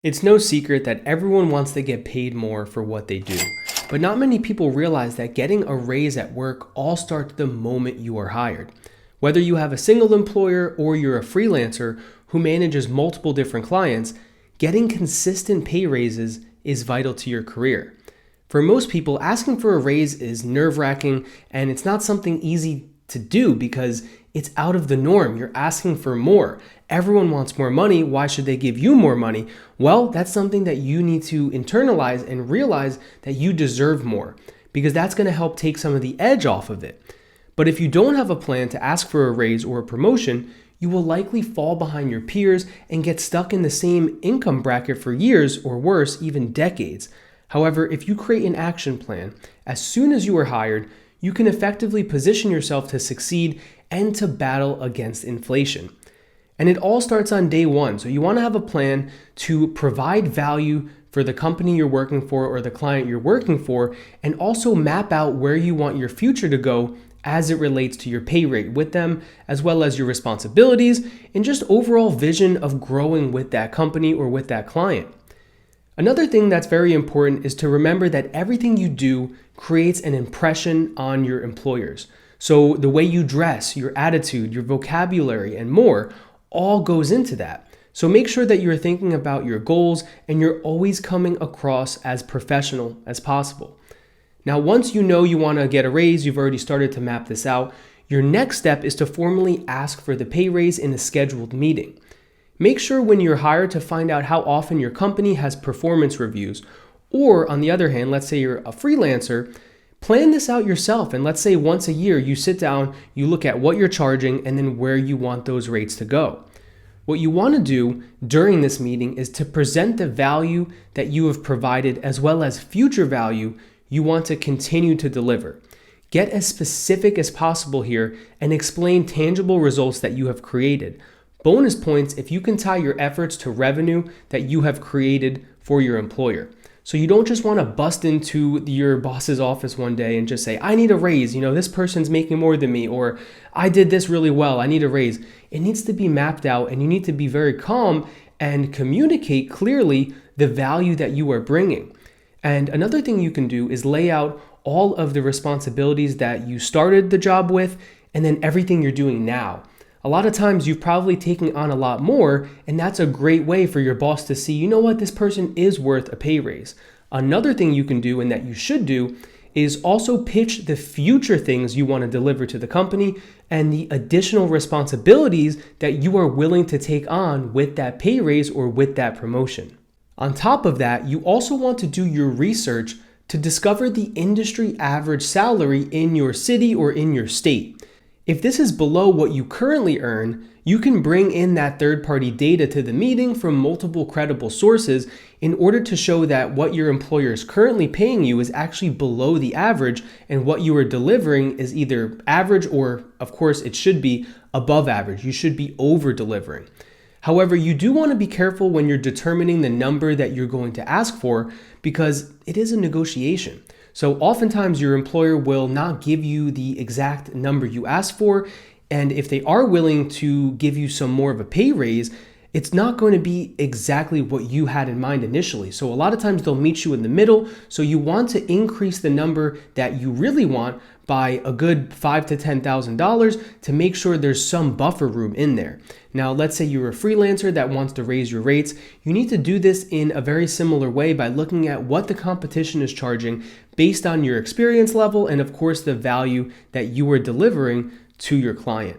It's no secret that everyone wants to get paid more for what they do, but not many people realize that getting a raise at work all starts the moment you are hired. Whether you have a single employer or you're a freelancer who manages multiple different clients, getting consistent pay raises is vital to your career. For most people, asking for a raise is nerve-wracking, and it's not something easy to do because it's out of the norm. You're asking for more. Everyone wants more money. Why should they give you more money? Well, that's something that you need to internalize and realize that you deserve more, because that's going to help take some of the edge off of it. But if you don't have a plan to ask for a raise or a promotion, you will likely fall behind your peers and get stuck in the same income bracket for years, or worse, even decades. However, if you create an action plan, as soon as you are hired, you can effectively position yourself to succeed and to battle against inflation. And it all starts on day one. So you want to have a plan to provide value for the company you're working for or the client you're working for, and also map out where you want your future to go as it relates to your pay rate with them, as well as your responsibilities and just overall vision of growing with that company or with that client. Another thing that's very important is to remember that everything you do creates an impression on your employers. So the way you dress, your attitude, your vocabulary, and more all goes into that. So make sure that you're thinking about your goals and you're always coming across as professional as possible. Now, once you know you want to get a raise, you've already started to map this out, your next step is to formally ask for the pay raise in a scheduled meeting. Make sure when you're hired to find out how often your company has performance reviews. Or on the other hand, let's say you're a freelancer, plan this out yourself. And let's say once a year you sit down, you look at what you're charging and then where you want those rates to go. What you want to do during this meeting is to present the value that you have provided as well as future value you want to continue to deliver. Get as specific as possible here and explain tangible results that you have created. Bonus points if you can tie your efforts to revenue that you have created for your employer. So you don't just want to bust into your boss's office one day and just say, I need a raise. This person's making more than me, or I did this really well. I need a raise. It needs to be mapped out, and you need to be very calm and communicate clearly the value that you are bringing. And another thing you can do is lay out all of the responsibilities that you started the job with and then everything you're doing now. A lot of times you've probably taken on a lot more, and that's a great way for your boss to see, you know what, this person is worth a pay raise. Another thing you can do and that you should do is also pitch the future things you want to deliver to the company and the additional responsibilities that you are willing to take on with that pay raise or with that promotion. On top of that, you also want to do your research to discover the industry average salary in your city or in your state. If this is below what you currently earn, you can bring in that third-party data to the meeting from multiple credible sources in order to show that what your employer is currently paying you is actually below the average, and what you are delivering is either average or, of course, it should be above average. You should be over-delivering. However, you do want to be careful when you're determining the number that you're going to ask for, because it is a negotiation. So oftentimes your employer will not give you the exact number you asked for, and if they are willing to give you some more of a pay raise, it's not going to be exactly what you had in mind initially. So a lot of times they'll meet you in the middle, so you want to increase the number that you really want by a good $5,000 to $10,000 to make sure there's some buffer room in there. Now, let's say you're a freelancer that wants to raise your rates. You need to do this in a very similar way by looking at what the competition is charging based on your experience level and, of course, the value that you are delivering to your client.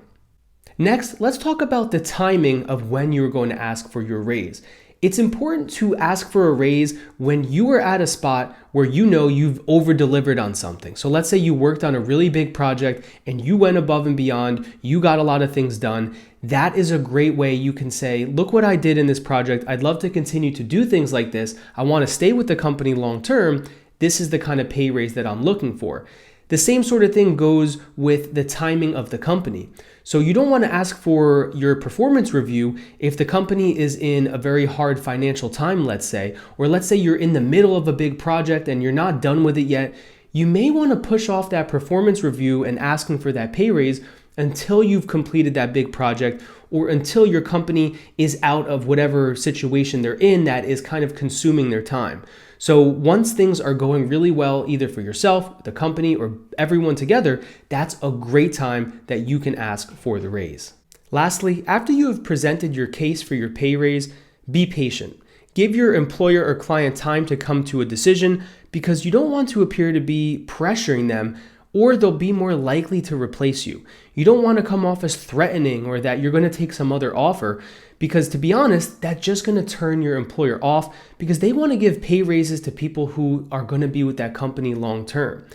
Next, let's talk about the timing of when you're going to ask for your raise. It's important to ask for a raise when you are at a spot where you know you've over-delivered on something. So let's say you worked on a really big project and you went above and beyond, you got a lot of things done. That is a great way you can say, look what I did in this project. I'd love to continue to do things like this. I want to stay with the company long term. This is the kind of pay raise that I'm looking for. The same sort of thing goes with the timing of the company. So you don't want to ask for your performance review if the company is in a very hard financial time, let's say, or let's say you're in the middle of a big project and you're not done with it yet. You may want to push off that performance review and asking for that pay raise until you've completed that big project or until your company is out of whatever situation they're in that is kind of consuming their time. So once things are going really well, either for yourself, the company, or everyone together, that's a great time that you can ask for the raise. Lastly, after you have presented your case for your pay raise, be patient. Give your employer or client time to come to a decision because you don't want to appear to be pressuring them, or they'll be more likely to replace you. You don't want to come off as threatening or that you're going to take some other offer, because to be honest, that's just going to turn your employer off because they want to give pay raises to people who are going to be with that company long term.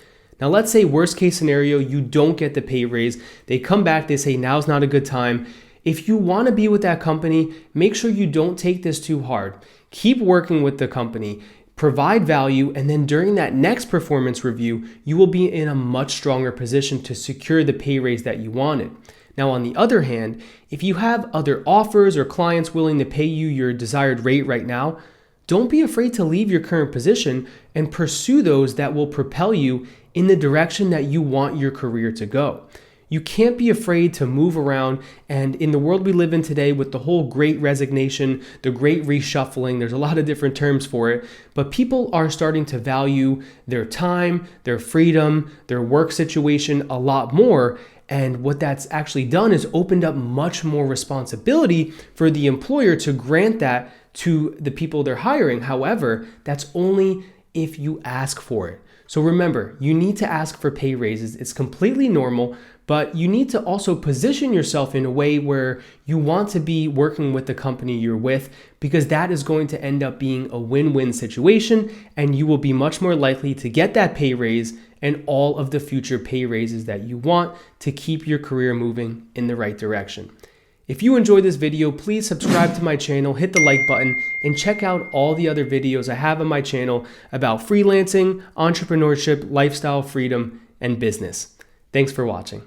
Now, let's say worst case scenario, you don't get the pay raise. They come back, they say now's not a good time. If you want to be with that company, make sure you don't take this too hard. Keep working with the company. Provide value, and then during that next performance review, you will be in a much stronger position to secure the pay raise that you wanted. Now, on the other hand, if you have other offers or clients willing to pay you your desired rate right now, don't be afraid to leave your current position and pursue those that will propel you in the direction that you want your career to go. You can't be afraid to move around, and in the world we live in today with the whole great resignation, the great reshuffling, there's a lot of different terms for it, but people are starting to value their time, their freedom, their work situation a lot more. And what that's actually done is opened up much more responsibility for the employer to grant that to the people they're hiring. However, that's only if you ask for it. So remember, you need to ask for pay raises. It's completely normal, but you need to also position yourself in a way where you want to be working with the company you're with, because that is going to end up being a win-win situation, and you will be much more likely to get that pay raise and all of the future pay raises that you want to keep your career moving in the right direction. If you enjoyed this video, please subscribe to my channel, hit the like button, and check out all the other videos I have on my channel about freelancing, entrepreneurship, lifestyle, freedom, and business. Thanks for watching.